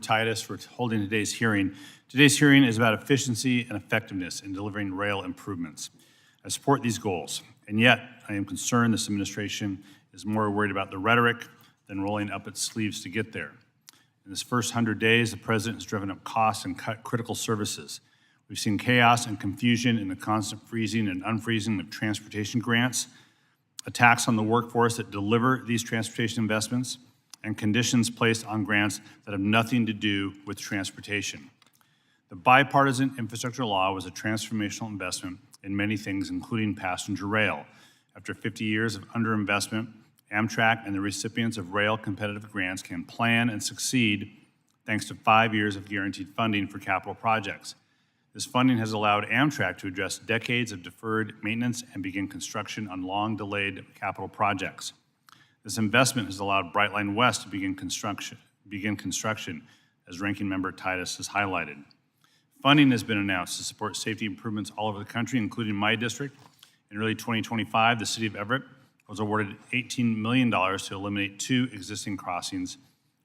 Titus, for holding today's hearing. Today's hearing is about efficiency and effectiveness in delivering rail improvements. I support these goals, and yet I am concerned this administration is more worried about the rhetoric than rolling up its sleeves to get there. In this first 100 days, the president has driven up costs and cut critical services. We've seen chaos and confusion in the constant freezing and unfreezing of transportation grants, attacks on the workforce that deliver these transportation investments, and conditions placed on grants that have nothing to do with transportation. The bipartisan infrastructure law was a transformational investment in many things, including passenger rail. After 50 years of underinvestment, Amtrak and the recipients of rail competitive grants can plan and succeed thanks to 5 years of guaranteed funding for capital projects. This funding has allowed Amtrak to address decades of deferred maintenance and begin construction on long-delayed capital projects. This investment has allowed Brightline West to begin construction, as Ranking Member Titus has highlighted. Funding has been announced to support safety improvements all over the country, including my district. In early 2025, the City of Everett was awarded $18 million to eliminate 2 existing crossings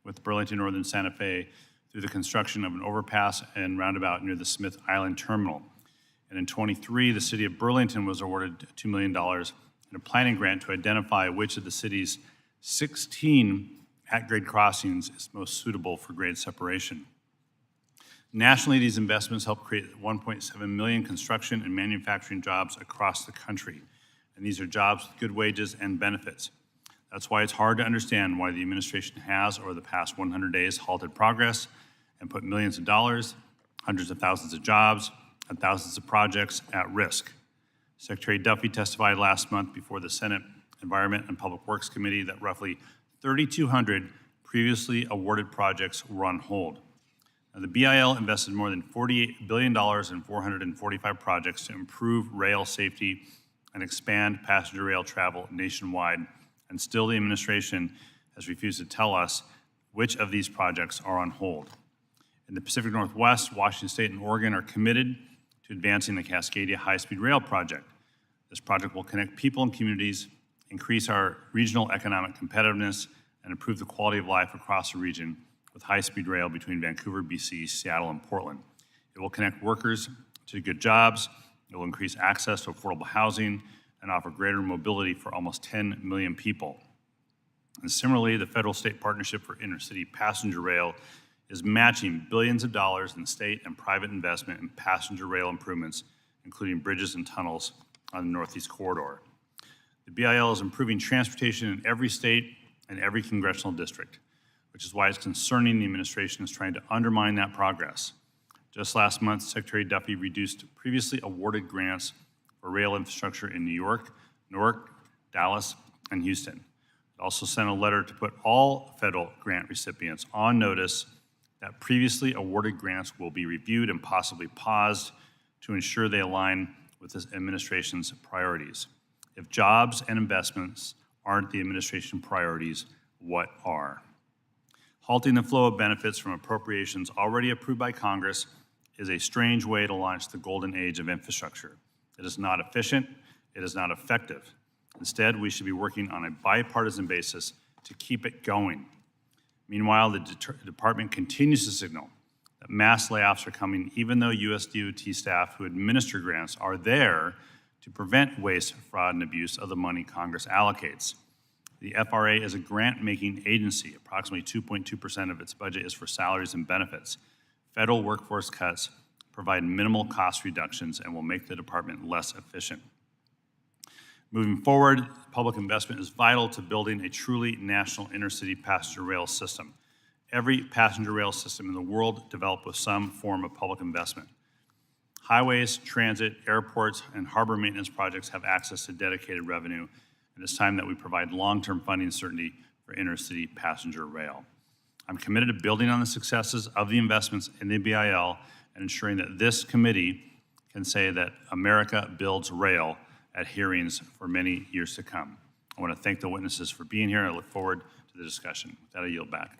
with Burlington Northern Santa Fe through the construction of an overpass and roundabout near the Smith Island Terminal. And in 23, the City of Burlington was awarded $2 million in a planning grant to identify which of the city's 16 at-grade crossings is most suitable for grade separation. Nationally, these investments help create 1.7 million construction and manufacturing jobs across the country. And these are jobs with good wages and benefits. That's why it's hard to understand why the administration has, over the past 100 days, halted progress and put millions of dollars, hundreds of thousands of jobs, and thousands of projects at risk. Secretary Duffy testified last month before the Senate Environment and Public Works Committee that roughly 3,200 previously awarded projects were on hold. Now, the BIL invested more than $48 billion in 445 projects to improve rail safety and expand passenger rail travel nationwide, and still the administration has refused to tell us which of these projects are on hold. In the Pacific Northwest, Washington State and Oregon are committed to advancing the Cascadia high-speed rail project. This project will connect people and communities, increase our regional economic competitiveness, and improve the quality of life across the region with high-speed rail between Vancouver, BC, Seattle, and Portland. It will connect workers to good jobs, it will increase access to affordable housing, and offer greater mobility for almost 10 million people. And similarly, the federal-state partnership for intercity passenger rail is matching billions of dollars in state and private investment in passenger rail improvements, including bridges and tunnels on the Northeast Corridor. The BIL is improving transportation in every state and every congressional district, which is why it's concerning the administration is trying to undermine that progress. Just last month, Secretary Duffy reduced previously awarded grants for rail infrastructure in New York, Newark, Dallas, and Houston. It also sent a letter to put all federal grant recipients on notice that previously awarded grants will be reviewed and possibly paused to ensure they align with this administration's priorities. If jobs and investments aren't the administration priorities, what are? Halting the flow of benefits from appropriations already approved by Congress is a strange way to launch the golden age of infrastructure. It is not efficient, it is not effective. Instead, we should be working on a bipartisan basis to keep it going. Meanwhile, the department continues to signal that mass layoffs are coming even though US DOT staff who administer grants are there to prevent waste, fraud, and abuse of the money Congress allocates. The FRA is a grant-making agency. Approximately 2.2% of its budget is for salaries and benefits. Federal workforce cuts provide minimal cost reductions and will make the department less efficient. Moving forward, public investment is vital to building a truly national intercity passenger rail system. Every passenger rail system in the world developed with some form of public investment. Highways, transit, airports, and harbor maintenance projects have access to dedicated revenue, and it's time that we provide long-term funding certainty for intercity passenger rail. I'm committed to building on the successes of the investments in the BIL and ensuring that this committee can say that America builds rail at hearings for many years to come. I want to thank the witnesses for being here, and I look forward to the discussion. With that, I yield back.